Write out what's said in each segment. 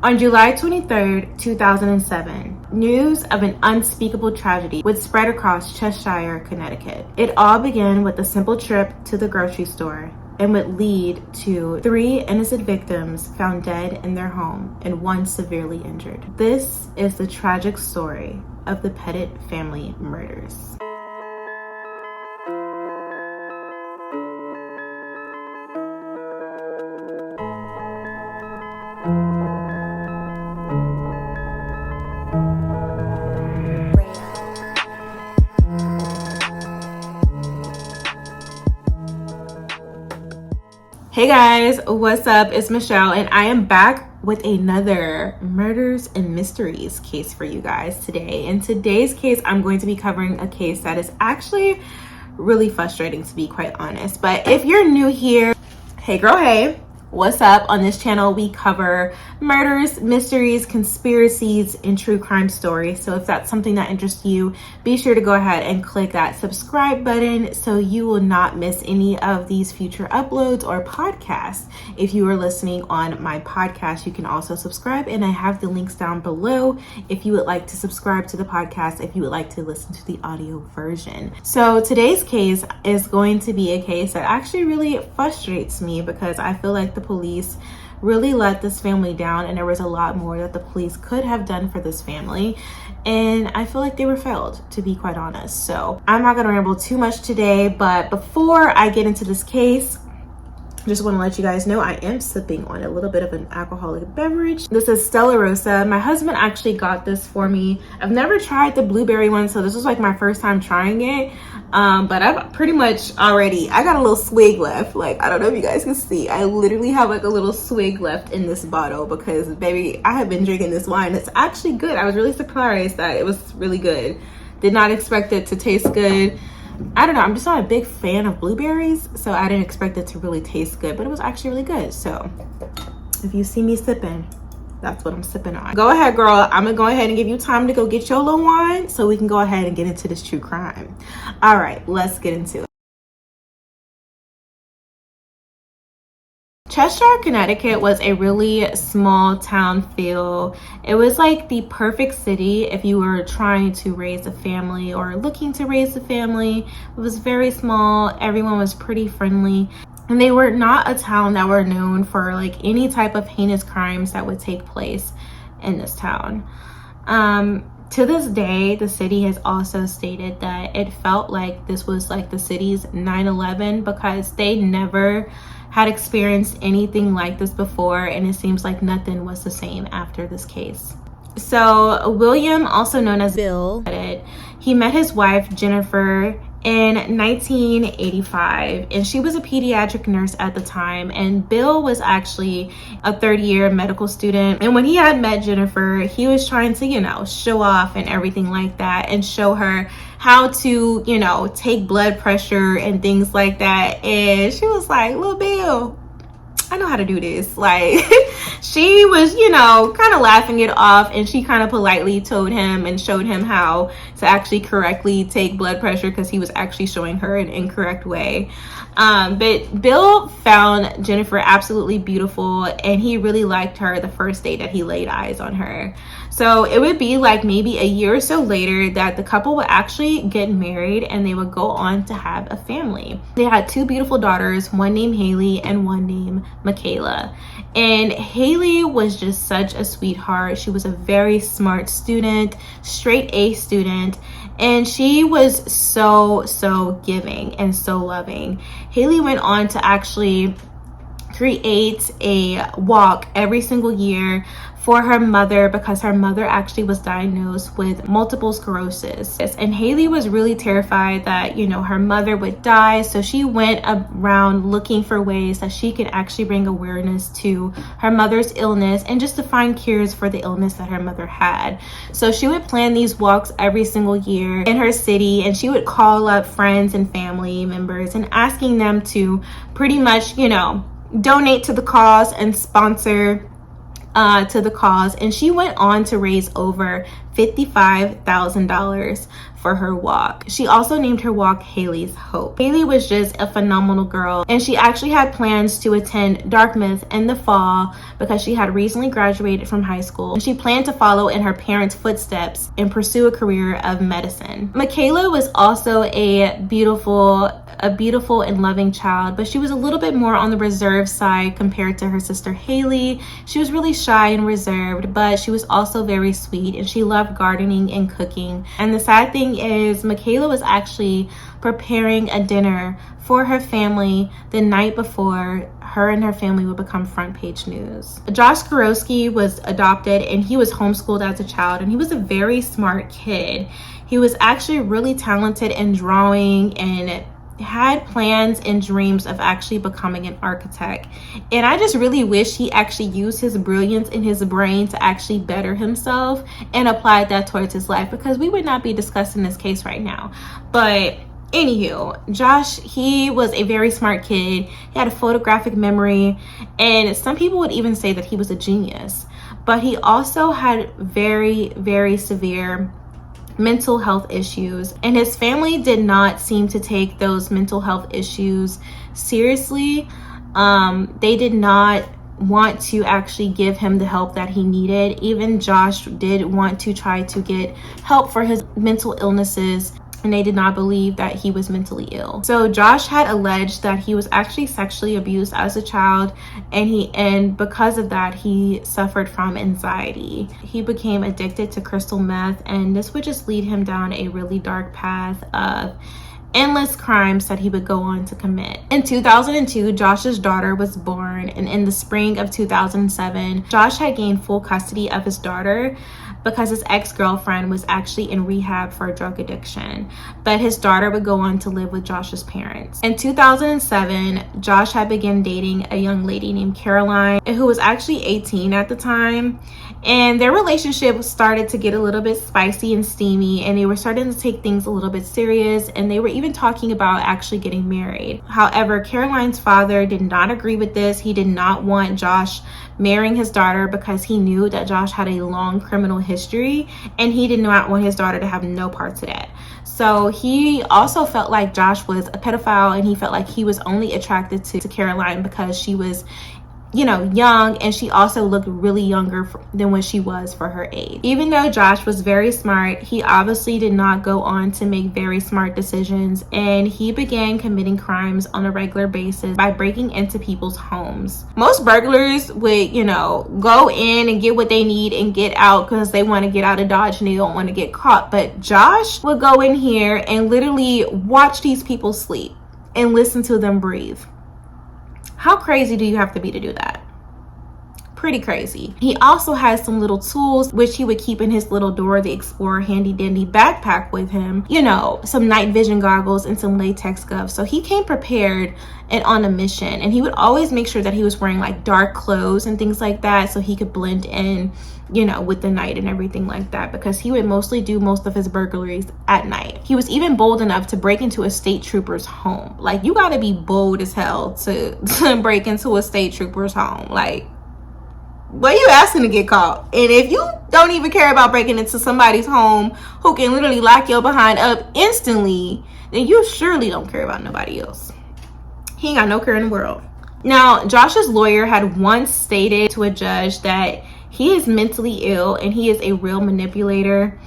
On July 23rd, 2007, news of an unspeakable tragedy would spread across Cheshire, Connecticut. It all began with a simple trip to the grocery store and would lead to 3 innocent victims found dead in their home and 1 severely injured. This is the tragic story of the Petit family murders. Hey guys, what's up? It's Michelle and I am back with another murders and mysteries case for you guys today. In today's case, I'm going to be covering a case that is actually really frustrating, to be quite honest. But if you're new here, hey girl, hey. What's up? On this channel, we cover murders, mysteries, conspiracies, and true crime stories. So if that's something that interests you, be sure to go ahead and click that subscribe button so you will not miss any of these future uploads or podcasts. If you are listening on my podcast, you can also subscribe, and I have the links down below if you would like to subscribe to the podcast, if you would like to listen to the audio version. So today's case is going to be a case that actually really frustrates me because I feel like the police really let this family down, and there was a lot more that the police could have done for this family, and I feel like they were failed, to be quite honest. So I'm not going to ramble too much today, but before I get into this case, just want to let you guys know I am sipping on a little bit of an alcoholic beverage. This is Stella Rosa. My husband actually got this for me. I've never tried the blueberry one, so this was like my first time trying it. But I've pretty much already, I got a little swig left. Like, I don't know if you guys can see. I literally have like a little swig left in this bottle because, baby, I have been drinking this wine. It's actually good. I was really surprised that it was really good. Did not expect it to taste good. I don't know, I'm just not a big fan of blueberries, so I didn't expect it to really taste good, but it was actually really good. So if you see me sipping, that's what I'm sipping on. Go ahead, girl. I'm gonna go ahead and give you time to go get your little wine so we can go ahead and get into this true crime. All right, let's get into it. Cheshire, Connecticut was a really small town feel. It was like the perfect city if you were trying to raise a family or looking to raise a family. It was very small. Everyone was pretty friendly. And they were not a town that were known for like any type of heinous crimes that would take place in this town. To this day, the city has also stated that it felt like this was like the city's 9/11 because they never had experienced anything like this before, and it seems like nothing was the same after this case. So William, also known as Bill, he met his wife Jennifer in 1985, and she was a pediatric nurse at the time, and Bill was actually a third-year medical student. And when he had met Jennifer, he was trying to, you know, show off and everything like that, and show her how to, you know, take blood pressure and things like that. And she was like, "Little Bill, I know how to do this." Like, she was, you know, kind of laughing it off, and she kind of politely told him and showed him how to actually correctly take blood pressure because he was actually showing her an incorrect way. But Bill found Jennifer absolutely beautiful, and he really liked her the first day that he laid eyes on her. So it would be like maybe a year or so later that the couple would actually get married, and they would go on to have a family. They had 2 beautiful daughters, one named Haley and one named Michaela. And Haley was just such a sweetheart. She was a very smart student, straight A student, and she was so giving and so loving. Haley went on to actually create a walk every single year for her mother because her mother actually was diagnosed with multiple sclerosis. And Haley was really terrified that, you know, her mother would die. So she went around looking for ways that she could actually bring awareness to her mother's illness and just to find cures for the illness that her mother had. So she would plan these walks every single year in her city, and she would call up friends and family members and asking them to pretty much, you know, donate to the cause and sponsor to the cause. And she went on to raise over $55,000 for her walk. She also named her walk Haley's Hope. Haley was just a phenomenal girl, and she actually had plans to attend Dartmouth in the fall because she had recently graduated from high school, and she planned to follow in her parents' footsteps and pursue a career of medicine. Michele was also a beautiful and loving child, but she was a little bit more on the reserved side compared to her sister Haley. She was really shy and reserved, but she was also very sweet, and she loved gardening and cooking. And the sad thing is, Michele was actually preparing a dinner for her family the night before her and her family would become front page news. Josh Kurowski was adopted, and he was homeschooled as a child, and he was a very smart kid. He was actually really talented in drawing and had plans and dreams of actually becoming an architect. And I just really wish he actually used his brilliance in his brain to actually better himself and applied that towards his life, because we would not be discussing this case right now. But anywho, Josh, he was a very smart kid. He had a photographic memory, and some people would even say that he was a genius. But he also had very, very severe mental health issues, and his family did not seem to take those mental health issues seriously. They did not want to actually give him the help that he needed. Even Josh did want to try to get help for his mental illnesses, and they did not believe that he was mentally ill. So Josh had alleged that he was actually sexually abused as a child, and because of that, he suffered from anxiety. He became addicted to crystal meth, and this would just lead him down a really dark path of endless crimes that he would go on to commit. In 2002, Josh's daughter was born, and in the spring of 2007, Josh had gained full custody of his daughter because his ex-girlfriend was actually in rehab for drug addiction, but his daughter would go on to live with Josh's parents. In 2007, Josh had begun dating a young lady named Caroline, who was actually 18 at the time, and their relationship started to get a little bit spicy and steamy, and they were starting to take things a little bit serious, and they were even talking about actually getting married. However, Caroline's father did not agree with this. He did not want Josh marrying his daughter because he knew that Josh had a long criminal history, and he did not want his daughter to have no part to that. So he also felt like Josh was a pedophile, and he felt like he was only attracted to Caroline because she was, you know, young, and she also looked really younger than what she was for her age. Even though Josh was very smart, he obviously did not go on to make very smart decisions, and he began committing crimes on a regular basis by breaking into people's homes. Most burglars would, you know, go in and get what they need and get out because they want to get out of Dodge and they don't want to get caught. But Josh would go in here and literally watch these people sleep and listen to them breathe. How crazy do you have to be to do that? Pretty crazy. He also has some little tools which he would keep in his little Dora the Explorer handy dandy backpack with him. You know, some night vision goggles and some latex gloves. So he came prepared and on a mission, and he would always make sure that he was wearing like dark clothes and things like that so he could blend in, you know, with the night and everything like that, because he would mostly do most of his burglaries at night. He was even bold enough to break into a state trooper's home. Like, you gotta be bold as hell to break into a state trooper's home. Like, what are you asking to get caught? And if you don't even care about breaking into somebody's home who can literally lock your behind up instantly, then you surely don't care about nobody else. He ain't got no care in the world. Now, Josh's lawyer had once stated to a judge that he is mentally ill and he is a real manipulator,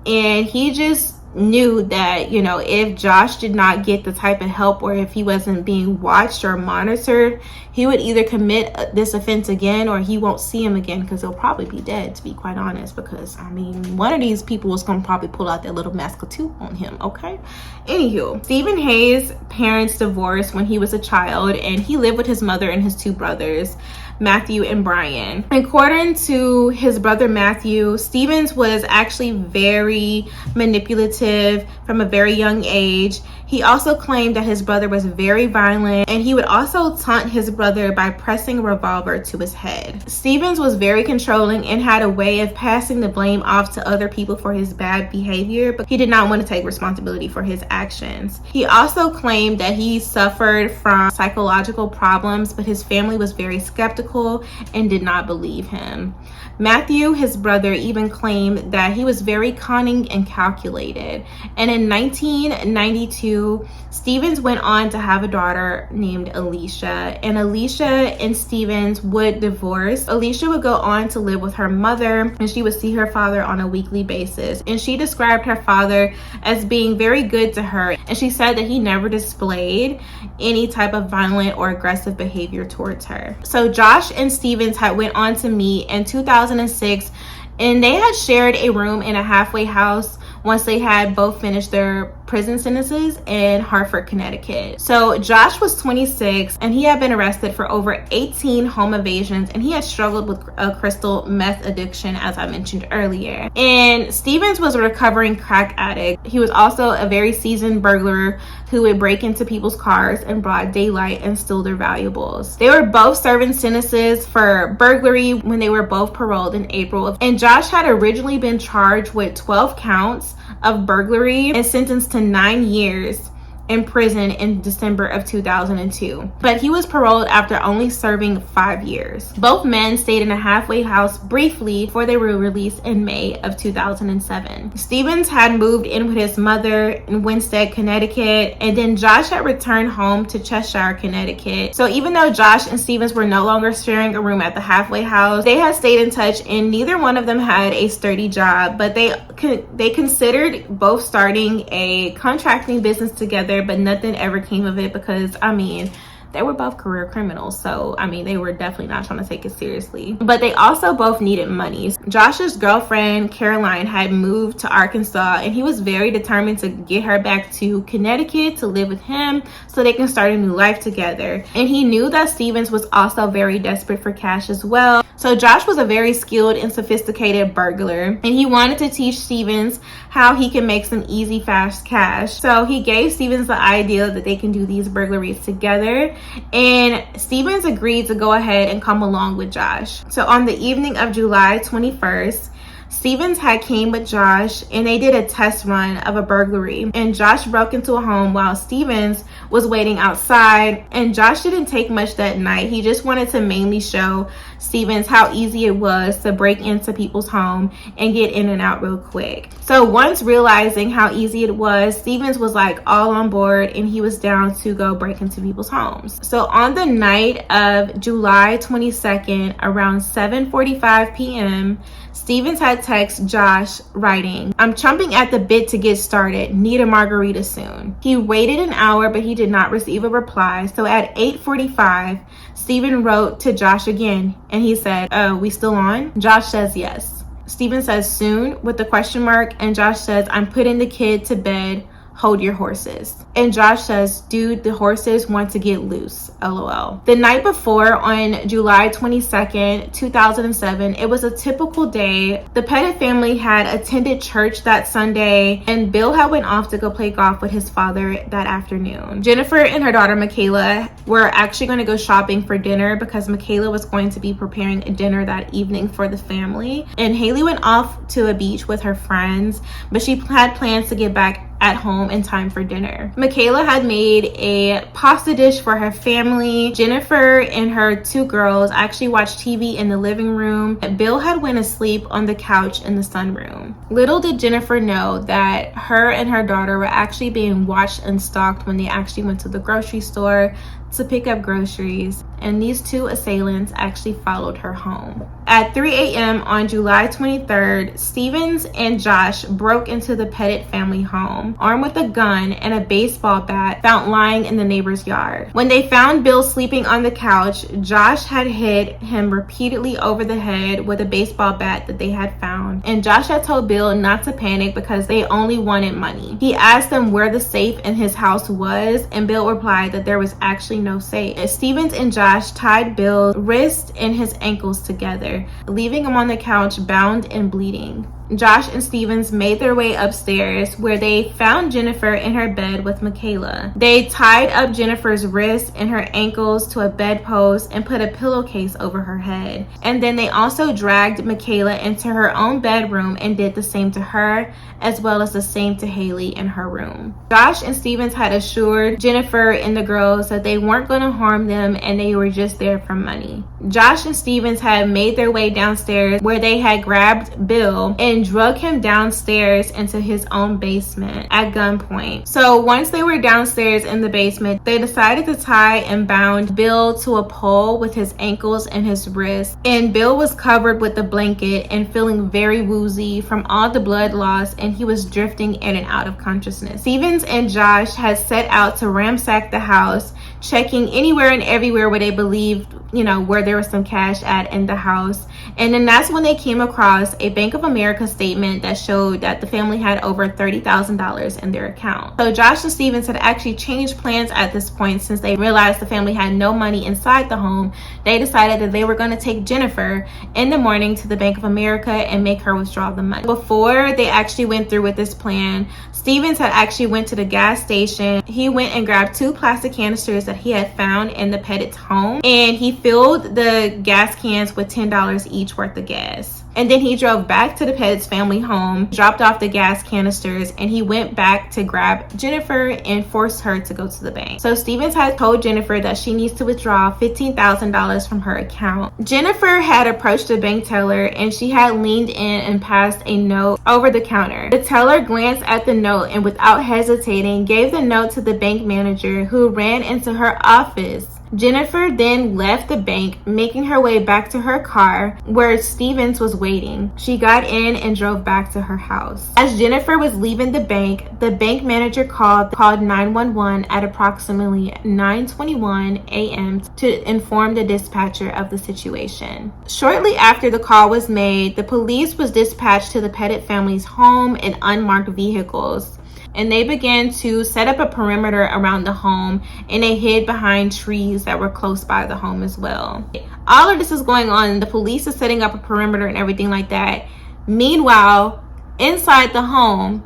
and he just knew that, you know, if Josh did not get the type of help, or if he wasn't being watched or monitored, he would either commit this offense again or he won't see him again, because he'll probably be dead, to be quite honest. Because I mean, one of these people is gonna probably pull out their little mascotoo on him. Okay, anywho, Stephen Hayes' parents divorced when he was a child, and he lived with his mother and his two brothers, Matthew and Brian. According to his brother Matthew, Stevens was actually very manipulative from a very young age. He also claimed that his brother was very violent, and he would also taunt his brother brother by pressing a revolver to his head. Stevens was very controlling and had a way of passing the blame off to other people for his bad behavior, but he did not want to take responsibility for his actions. He also claimed that he suffered from psychological problems, but his family was very skeptical and did not believe him. Matthew, his brother, even claimed that he was very cunning and calculated. And in 1992, Stevens went on to have a daughter named Alicia. And Alicia and Stevens would divorce. Alicia would go on to live with her mother, and she would see her father on a weekly basis. And she described her father as being very good to her. And she said that he never displayed any type of violent or aggressive behavior towards her. So Josh and Stevens had went on to meet in 2006, and they had shared a room in a halfway house once they had both finished their prison sentences in Hartford, Connecticut. So Josh was 26, and he had been arrested for over 18 home evasions, and he had struggled with a crystal meth addiction, as I mentioned earlier. And Stevens was a recovering crack addict. He was also a very seasoned burglar who would break into people's cars in broad daylight and steal their valuables. They were both serving sentences for burglary when they were both paroled in April. And Josh had originally been charged with 12 counts of burglary and sentenced to 9 years in prison in December of 2002. But he was paroled after only serving 5 years. Both men stayed in a halfway house briefly before they were released in May of 2007. Stevens had moved in with his mother in Winsted, Connecticut, and then Josh had returned home to Cheshire, Connecticut. So even though Josh and Stevens were no longer sharing a room at the halfway house, they had stayed in touch, and neither one of them had a sturdy job, but they considered both starting a contracting business together, but nothing ever came of it because, I mean, they were both career criminals. So, I mean, they were definitely not trying to take it seriously. But they also both needed money. Josh's girlfriend, Caroline, had moved to Arkansas, and he was very determined to get her back to Connecticut to live with him so they can start a new life together. And he knew that Stevens was also very desperate for cash as well. So Josh was a very skilled and sophisticated burglar, and he wanted to teach Stevens how he can make some easy, fast cash. So he gave Stevens the idea that they can do these burglaries together, and Stevens agreed to go ahead and come along with Josh. So on the evening of July 21st, Stevens had came with Josh, and they did a test run of a burglary, and Josh broke into a home while Stevens was waiting outside. And Josh didn't take much that night. He just wanted to mainly show Stevens how easy it was to break into people's home and get in and out real quick. So once realizing how easy it was, Stevens was like all on board, and he was down to go break into people's homes. So on the night of July 22nd, around 7:45 p.m., Stevens had texted Josh writing, "I'm chomping at the bit to get started. Need a margarita soon." He waited an hour, but he did not receive a reply. So at 8:45, Steven wrote to Josh again, and he said, "We still on?" Josh says yes. Steven says soon with the question mark, and Josh says, "I'm putting the kid to bed. Hold your horses." And Josh says, "Dude, the horses want to get loose, LOL." The night before, on July 22nd, 2007, it was a typical day. The Petit family had attended church that Sunday, and Bill had went off to go play golf with his father that afternoon. Jennifer and her daughter Michaela were actually going to go shopping for dinner because Michaela was going to be preparing a dinner that evening for the family. And Haley went off to a beach with her friends, but she had plans to get back at home in time for dinner. Michaela had made a pasta dish for her family. Jennifer and her two girls actually watched TV in the living room. Bill had went asleep on the couch in the sunroom. Little did Jennifer know that her and her daughter were actually being watched and stalked when they actually went to the grocery store to pick up groceries, and these two assailants actually followed her home. At 3 a.m. on July 23rd, Stevens and Josh broke into the Petit family home, armed with a gun and a baseball bat found lying in the neighbor's yard. When they found Bill sleeping on the couch, Josh had hit him repeatedly over the head with a baseball bat that they had found, and Josh had told Bill not to panic because they only wanted money. He asked them where the safe in his house was, and Bill replied that there was actually no safe. Stevens and Josh tied Bill's wrists and his ankles together, leaving him on the couch bound and bleeding. Josh and Stevens made their way upstairs, where they found Jennifer in her bed with Michele. They tied up Jennifer's wrists and her ankles to a bedpost and put a pillowcase over her head. And then they also dragged Michele into her own bedroom and did the same to her, as well as the same to Haley in her room. Josh and Stevens had assured Jennifer and the girls that they weren't going to harm them and they were just there for money. Josh and Stevens had made their way downstairs, where they had grabbed Bill and drug him downstairs into his own basement at gunpoint. So once they were downstairs in the basement, they decided to tie and bound Bill to a pole with his ankles and his wrists. And Bill was covered with a blanket and feeling very woozy from all the blood loss, and he was drifting in and out of consciousness. Stevens and Josh had set out to ransack the house, checking anywhere and everywhere where they believed, where there was some cash at in the house. And then that's when they came across a Bank of America statement that showed that the family had over $30,000 in their account. So Josh and Stevens had actually changed plans at this point. Since they realized the family had no money inside the home, they decided that they were going to take Jennifer in the morning to the Bank of America and make her withdraw the money. Before they actually went through with this plan, Stevens had actually went to the gas station. He went and grabbed 2 plastic canisters that he had found in the Petit's home, and he filled the gas cans with $10 each worth of gas. And then he drove back to the Petit's family home, dropped off the gas canisters, and he went back to grab Jennifer and forced her to go to the bank. So Stevens had told Jennifer that she needs to withdraw $15,000 from her account. Jennifer had approached the bank teller, and she had leaned in and passed a note over the counter. The teller glanced at the note and without hesitating gave the note to the bank manager, who ran into her office. Jennifer then left the bank, making her way back to her car where Stevens was waiting. She got in and drove back to her house. As Jennifer was leaving the bank manager called 911 at approximately 9:21 a.m. to inform the dispatcher of the situation. Shortly after the call was made, the police was dispatched to the Petit family's home in unmarked vehicles, and they began to set up a perimeter around the home, and they hid behind trees that were close by the home as well. All of this is going on, and the police is setting up a perimeter and everything like that. Meanwhile, inside the home,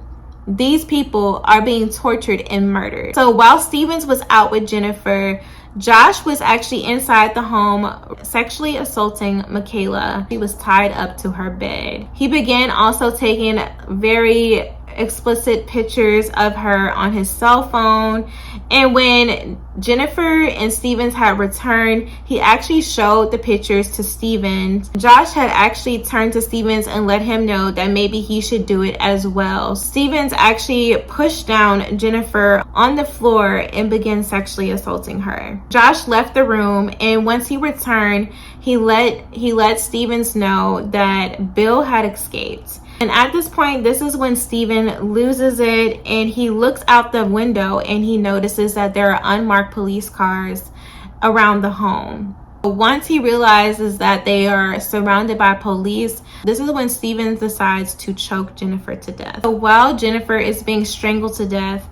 these people are being tortured and murdered. So while Stevens was out with Jennifer, Josh was actually inside the home sexually assaulting Michele. She was tied up to her bed. He began also taking very explicit pictures of her on his cell phone, and when Jennifer and Stevens had returned, he actually showed the pictures to Stevens. Josh had actually turned to Stevens and let him know that maybe he should do it as well. Stevens actually pushed down Jennifer on the floor and began sexually assaulting her. Josh left the room, and once he returned, he let Stevens know that Bill had escaped. And at this point, this is when Steven loses it, and he looks out the window and he notices that there are unmarked police cars around the home. Once he realizes that they are surrounded by police, this is when Steven decides to choke Jennifer to death. So while Jennifer is being strangled to death,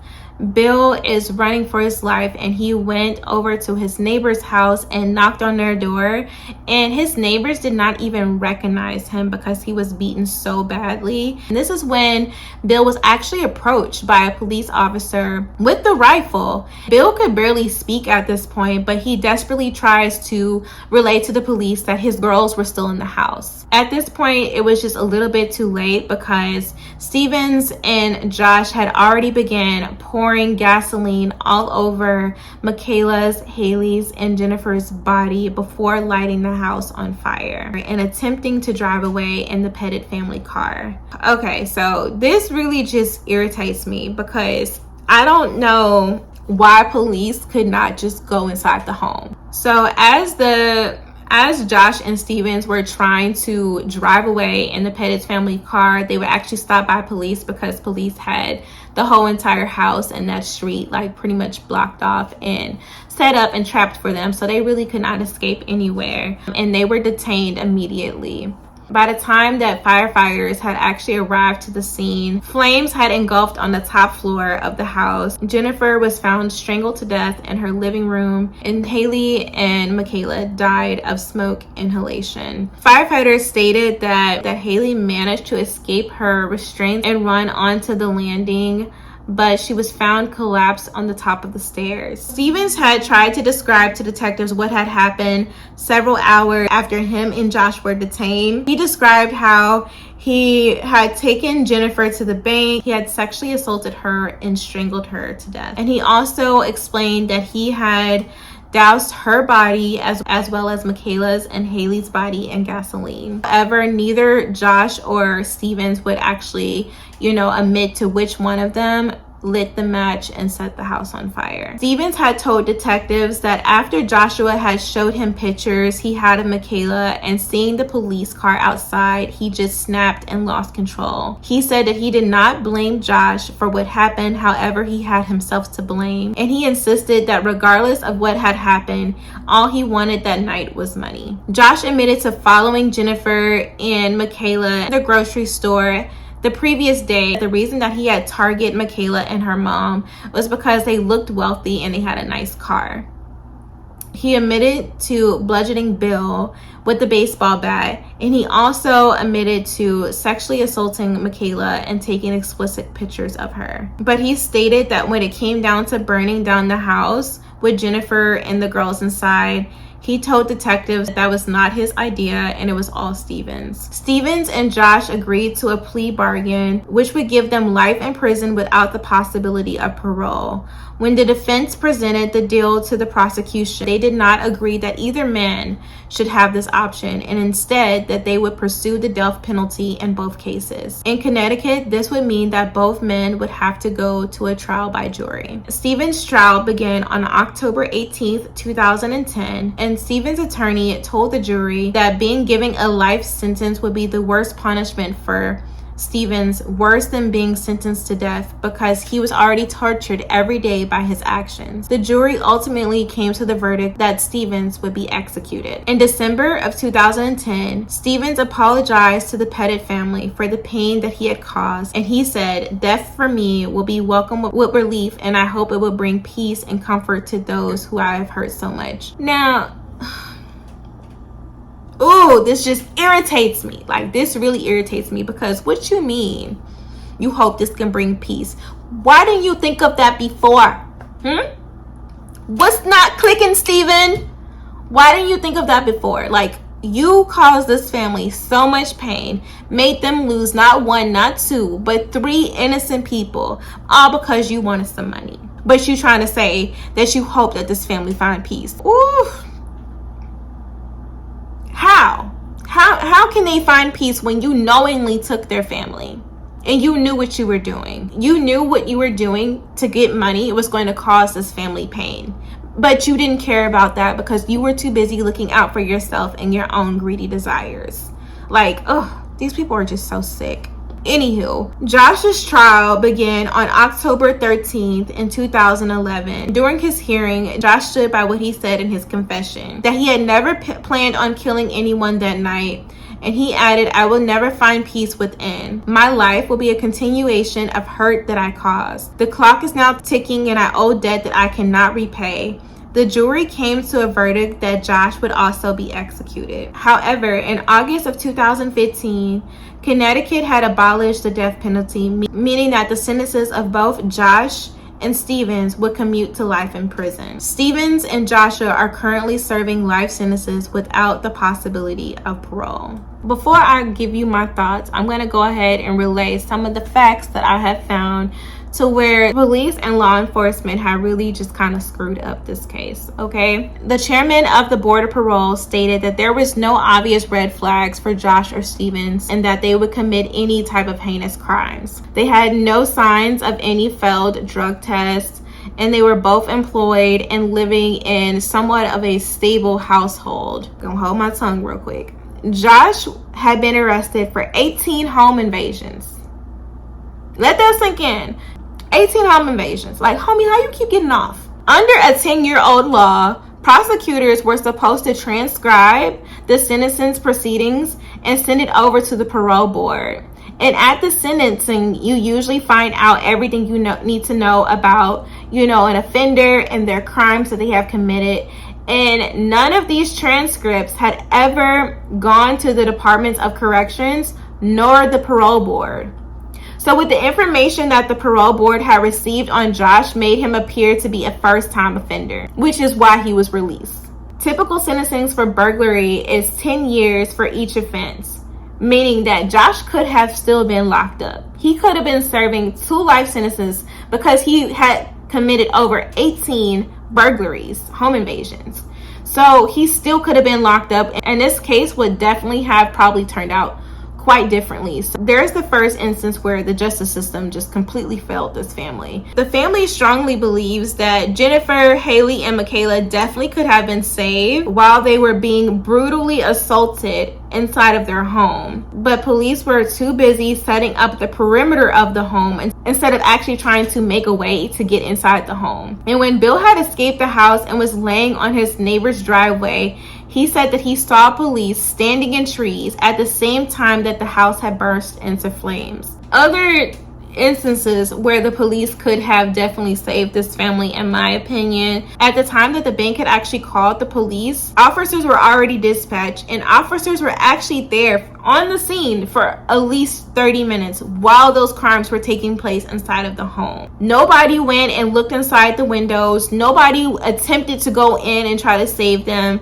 Bill is running for his life, and he went over to his neighbor's house and knocked on their door, and his neighbors did not even recognize him because he was beaten so badly. And this is when Bill was actually approached by a police officer with the rifle. Bill could barely speak at this point, but he desperately tries to relay to the police that his girls were still in the house. At this point, it was just a little bit too late because Stevens and Josh had already began pouring gasoline all over Michele's, Haley's, and Jennifer's body before lighting the house on fire and attempting to drive away in the Petit family car. Okay, so this really just irritates me because I don't know why police could not just go inside the home. So as Josh and Stevens were trying to drive away in the Petit's family car, they were actually stopped by police because police had the whole entire house and that street like pretty much blocked off and set up and trapped for them. So they really could not escape anywhere, and they were detained immediately. By the time that firefighters had actually arrived to the scene, flames had engulfed on the top floor of the house. Jennifer was found strangled to death in her living room, and Haley and Michele died of smoke inhalation. Firefighters stated that Haley managed to escape her restraints and run onto the landing, but she was found collapsed on the top of the stairs. Stevens had tried to describe to detectives what had happened several hours after him and Josh were detained. He described how he had taken Jennifer to the bank, he had sexually assaulted her and strangled her to death. And he also explained that he had doused her body as well as Michele's and Haley's body in gasoline. However, neither Josh or Stevens would actually, admit to which one of them lit the match and set the house on fire. Stevens had told detectives that after Joshua had showed him pictures he had of Michele and seeing the police car outside, he just snapped and lost control. He said that he did not blame Josh for what happened, however, he had himself to blame. And he insisted that regardless of what had happened, all he wanted that night was money. Josh admitted to following Jennifer and Michele to the grocery store the previous day. The reason that he had targeted Michele and her mom was because they looked wealthy and they had a nice car. He admitted to bludgeoning Bill with the baseball bat, and he also admitted to sexually assaulting Michele and taking explicit pictures of her. But he stated that when it came down to burning down the house with Jennifer and the girls inside, he told detectives that was not his idea and it was all Stevens. Stevens and Josh agreed to a plea bargain, which would give them life in prison without the possibility of parole. When the defense presented the deal to the prosecution, they did not agree that either man should have this option, and instead that they would pursue the death penalty in both cases. In Connecticut, this would mean that both men would have to go to a trial by jury. Stevens' trial began on October 18th, 2010, and Stevens' attorney told the jury that being given a life sentence would be the worst punishment for Stevens, worse than being sentenced to death, because he was already tortured every day by his actions. The jury ultimately came to the verdict that Stevens would be executed. In December of 2010, Stevens apologized to the Petit family for the pain that he had caused, and he said, "Death for me will be welcome with relief, and I hope it will bring peace and comfort to those who I have hurt so much." Now, oh, this just irritates me. Like, this really irritates me, because what you mean you hope this can bring peace? Why didn't you think of that before? What's not clicking, Steven? Why didn't you think of that before? Like, you caused this family so much pain, made them lose not one, not two, but 3 innocent people, all because you wanted some money. But you trying to say that you hope that this family find peace. Ooh. How can they find peace when you knowingly took their family and you knew what you were doing? You knew what you were doing to get money. It was going to cause this family pain, but you didn't care about that because you were too busy looking out for yourself and your own greedy desires. Like, these people are just so sick. Anywho, Josh's trial began on October 13th in 2011. During his hearing, Josh stood by what he said in his confession, that he had never planned on killing anyone that night. And he added, "I will never find peace within. My life will be a continuation of hurt that I caused. The clock is now ticking and I owe debt that I cannot repay." The jury came to a verdict that Josh would also be executed. However, in August of 2015, Connecticut had abolished the death penalty, meaning that the sentences of both Josh and Stevens would commute to life in prison. Stevens and Joshua are currently serving life sentences without the possibility of parole. Before I give you my thoughts, I'm going to go ahead and relay some of the facts that I have found to where police and law enforcement have really just kind of screwed up this case, okay? The chairman of the Board of Parole stated that there was no obvious red flags for Josh or Stevens and that they would commit any type of heinous crimes. They had no signs of any failed drug tests, and they were both employed and living in somewhat of a stable household. I'm gonna hold my tongue real quick. Josh had been arrested for 18 home invasions. Let that sink in. 18 home invasions. Like, homie, how you keep getting off? Under a 10-year-old law, prosecutors were supposed to transcribe the sentencing proceedings and send it over to the parole board. And at the sentencing, you usually find out everything you need to know about, an offender and their crimes that they have committed. And none of these transcripts had ever gone to the Departments of Corrections nor the parole board. So with the information that the parole board had received on Josh made him appear to be a first-time offender, which is why he was released. Typical sentencing for burglary is 10 years for each offense, meaning that Josh could have still been locked up. He could have been serving 2 life sentences because he had committed over 18 burglaries, home invasions. So he still could have been locked up, and this case would definitely have probably turned out quite differently. So there's the first instance where the justice system just completely failed this family. The family strongly believes that Jennifer, Haley, and Michele definitely could have been saved while they were being brutally assaulted inside of their home. But police were too busy setting up the perimeter of the home instead of actually trying to make a way to get inside the home. And when Bill had escaped the house and was laying on his neighbor's driveway, he said that he saw police standing in trees at the same time that the house had burst into flames. Other instances where the police could have definitely saved this family, in my opinion, at the time that the bank had actually called the police, officers were already dispatched, and officers were actually there on the scene for at least 30 minutes while those crimes were taking place inside of the home. Nobody went and looked inside the windows. Nobody attempted to go in and try to save them.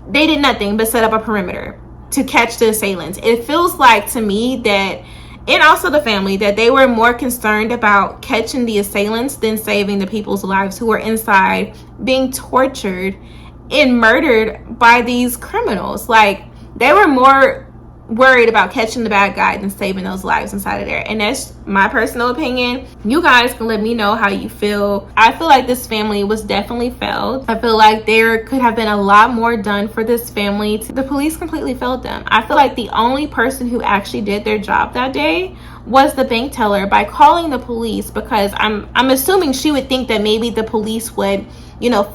They did nothing but set up a perimeter to catch the assailants. It feels like to me that, and also the family, that they were more concerned about catching the assailants than saving the people's lives who were inside being tortured and murdered by these criminals. Like, they were more worried about catching the bad guy than saving those lives inside of there. And that's my personal opinion. You guys can let me know how you feel. I feel like this family was definitely failed. I feel like there could have been a lot more done for this family. The police completely failed them. I feel like the only person who actually did their job that day was the bank teller by calling the police, because I'm assuming she would think that maybe the police would,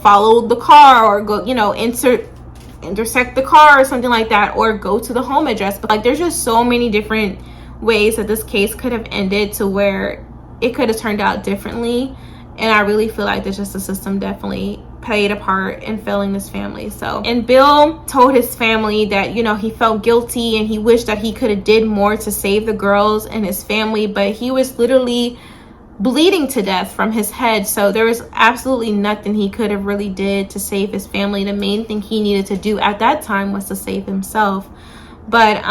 follow the car or go, intersect the car or something like that, or go to the home address. But like, there's just so many different ways that this case could have ended to where it could have turned out differently. And I really feel like the justice system definitely played a part in failing this family. So, and Bill told his family that, he felt guilty and he wished that he could have did more to save the girls and his family, but he was literally bleeding to death from his head. So there was absolutely nothing he could have really did to save his family. The main thing he needed to do at that time was to save himself. But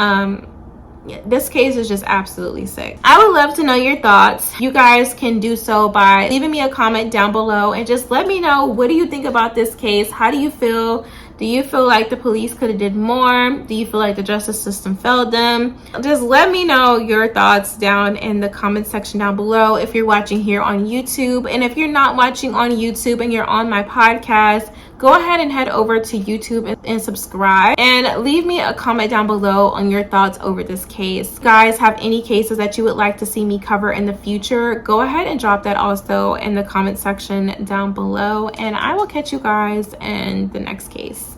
this case is just absolutely sick. I would love to know your thoughts. You guys can do so by leaving me a comment down below and just let me know, what do you think about this case? How do you feel? Do you feel like the police could have did more? Do you feel like the justice system failed them? Just let me know your thoughts down in the comment section down below if you're watching here on YouTube. And if you're not watching on YouTube and you're on my podcast, go ahead and head over to YouTube and subscribe, and leave me a comment down below on your thoughts over this case. Guys, have any cases that you would like to see me cover in the future, go ahead and drop that also in the comment section down below, and I will catch you guys in the next case.